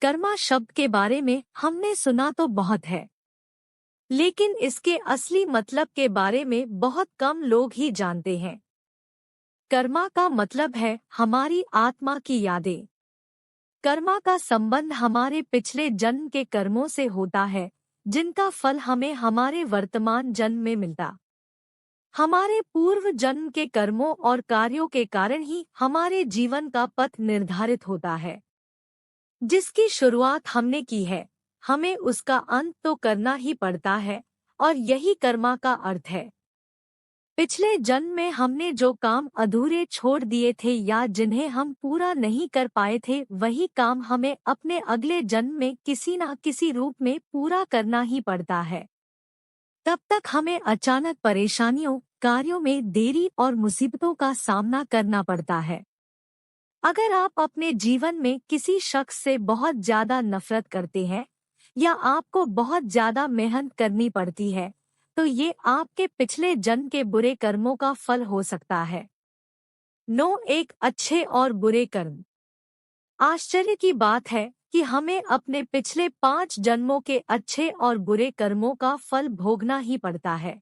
कर्मा शब्द के बारे में हमने सुना तो बहुत है, लेकिन इसके असली मतलब के बारे में बहुत कम लोग ही जानते हैं। कर्मा का मतलब है हमारी आत्मा की यादें। कर्मा का संबंध हमारे पिछले जन्म के कर्मों से होता है, जिनका फल हमें हमारे वर्तमान जन्म में मिलता। हमारे पूर्व जन्म के कर्मों और कार्यों के कारण ही हमारे जीवन का पथ निर्धारित होता है। जिसकी शुरुआत हमने की है, हमें उसका अंत तो करना ही पड़ता है, और यही कर्मा का अर्थ है। पिछले जन्म में हमने जो काम अधूरे छोड़ दिए थे या जिन्हें हम पूरा नहीं कर पाए थे, वही काम हमें अपने अगले जन्म में किसी न किसी रूप में पूरा करना ही पड़ता है। तब तक हमें अचानक परेशानियों, कार्यों में देरी और मुसीबतों का सामना करना पड़ता है। अगर आप अपने जीवन में किसी शख्स से बहुत ज्यादा नफरत करते हैं या आपको बहुत ज्यादा मेहनत करनी पड़ती है, तो ये आपके पिछले जन्म के बुरे कर्मों का फल हो सकता है। 9 एक अच्छे और बुरे कर्म। आश्चर्य की बात है कि हमें अपने पिछले 5 जन्मों के अच्छे और बुरे कर्मों का फल भोगना ही पड़ता है।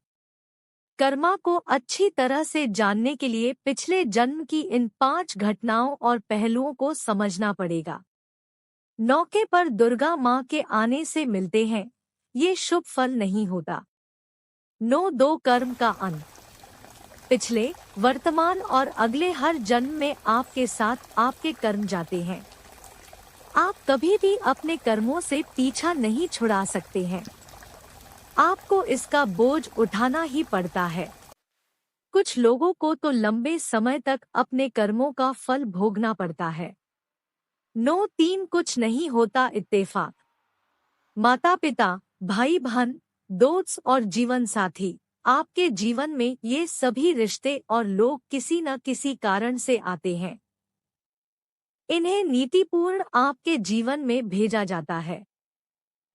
कर्मा को अच्छी तरह से जानने के लिए पिछले जन्म की इन 5 घटनाओं और पहलुओं को समझना पड़ेगा। नौके पर दुर्गा माँ के आने से मिलते हैं, ये शुभ फल नहीं होता। 9 कर्म का अंत। पिछले, वर्तमान और अगले हर जन्म में आपके साथ आपके कर्म जाते हैं। आप कभी भी अपने कर्मों से पीछा नहीं छुड़ा सकते हैं। आपको इसका बोझ उठाना ही पड़ता है। कुछ लोगों को तो लंबे समय तक अपने कर्मों का फल भोगना पड़ता है। 9 कुछ नहीं होता इत्तेफाक। माता पिता, भाई बहन, दोस्त और जीवन साथी, आपके जीवन में ये सभी रिश्ते और लोग किसी न किसी कारण से आते हैं। इन्हें नीतिपूर्ण आपके जीवन में भेजा जाता है।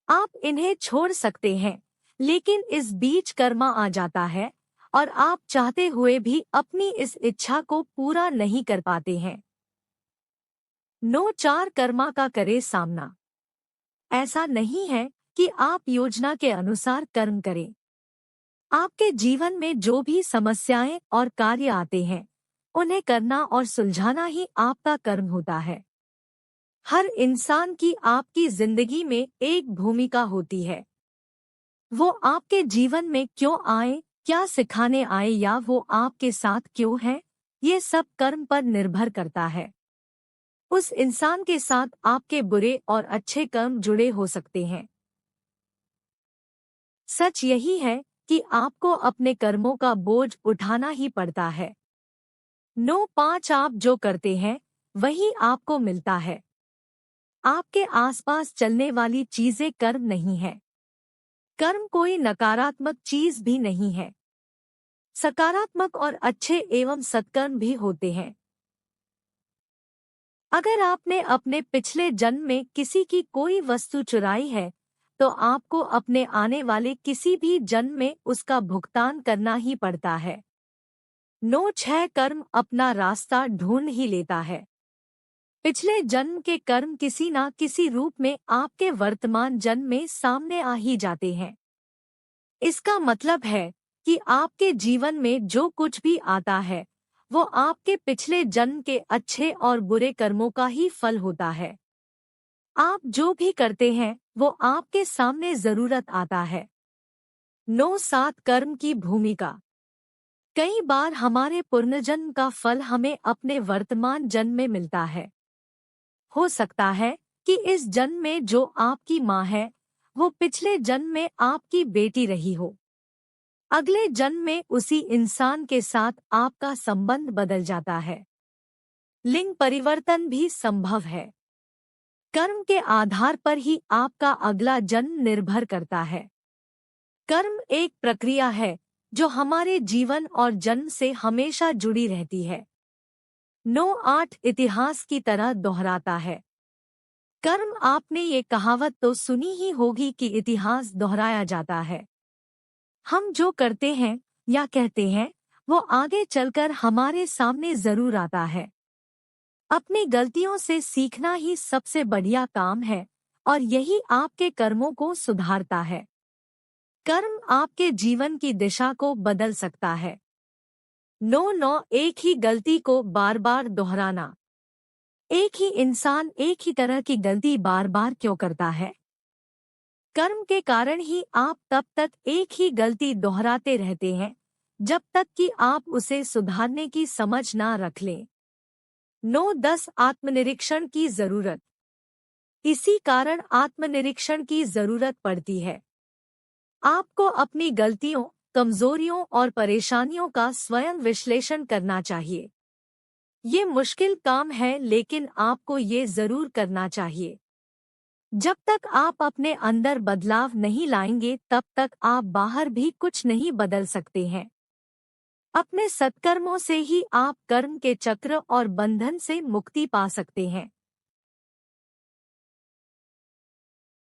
आप इन्हें छोड़ सकते हैं, लेकिन इस बीच कर्मा आ जाता है और आप चाहते हुए भी अपनी इस इच्छा को पूरा नहीं कर पाते हैं। 4 कर्मा का करे सामना। ऐसा नहीं है कि आप योजना के अनुसार कर्म करें। आपके जीवन में जो भी समस्याएं और कार्य आते हैं, उन्हें करना और सुलझाना ही आपका कर्म होता है। हर इंसान की आपकी जिंदगी में एक भूमिका होती है। वो आपके जीवन में क्यों आए, क्या सिखाने आए या वो आपके साथ क्यों है, ये सब कर्म पर निर्भर करता है। उस इंसान के साथ आपके बुरे और अच्छे कर्म जुड़े हो सकते हैं। सच यही है कि आपको अपने कर्मों का बोझ उठाना ही पड़ता है। 5 आप जो करते हैं, वही आपको मिलता है। आपके आसपास चलने वाली चीजें कर्म नहीं है। कर्म कोई नकारात्मक चीज भी नहीं है। सकारात्मक और अच्छे एवं सत्कर्म भी होते हैं। अगर आपने अपने पिछले जन्म में किसी की कोई वस्तु चुराई है, तो आपको अपने आने वाले किसी भी जन्म में उसका भुगतान करना ही पड़ता है। 6 कर्म अपना रास्ता ढूंढ ही लेता है। पिछले जन्म के कर्म किसी न किसी रूप में आपके वर्तमान जन्म में सामने आ ही जाते हैं। इसका मतलब है कि आपके जीवन में जो कुछ भी आता है, वो आपके पिछले जन्म के अच्छे और बुरे कर्मों का ही फल होता है। आप जो भी करते हैं, वो आपके सामने जरूरत आता है। 7 कर्म की भूमिका। कई बार हमारे पुनर्जन्म का फल हमें अपने वर्तमान जन्म में मिलता है। हो सकता है कि इस जन्म में जो आपकी माँ है, वो पिछले जन्म में आपकी बेटी रही हो। अगले जन्म में उसी इंसान के साथ आपका संबंध बदल जाता है। लिंग परिवर्तन भी संभव है। कर्म के आधार पर ही आपका अगला जन्म निर्भर करता है। कर्म एक प्रक्रिया है जो हमारे जीवन और जन्म से हमेशा जुड़ी रहती है। 9 इतिहास की तरह दोहराता है। कर्म, आपने ये कहावत तो सुनी ही होगी कि इतिहास दोहराया जाता है। हम जो करते हैं या कहते हैं, वो आगे चलकर हमारे सामने जरूर आता है। अपनी गलतियों से सीखना ही सबसे बढ़िया काम है, और यही आपके कर्मों को सुधारता है। कर्म आपके जीवन की दिशा को बदल सकता है। 9 एक ही गलती को बार बार दोहराना। एक ही इंसान एक ही तरह की गलती बार बार क्यों करता है? कर्म के कारण ही आप तब तक एक ही गलती दोहराते रहते हैं जब तक कि आप उसे सुधारने की समझ ना रख लें। 9 आत्मनिरीक्षण की जरूरत। इसी कारण आत्मनिरीक्षण की जरूरत पड़ती है। आपको अपनी गलतियों, कमजोरियों और परेशानियों का स्वयं विश्लेषण करना चाहिए। ये मुश्किल काम है, लेकिन आपको ये जरूर करना चाहिए। जब तक आप अपने अंदर बदलाव नहीं लाएंगे तब तक आप बाहर भी कुछ नहीं बदल सकते हैं। अपने सत्कर्मों से ही आप कर्म के चक्र और बंधन से मुक्ति पा सकते हैं।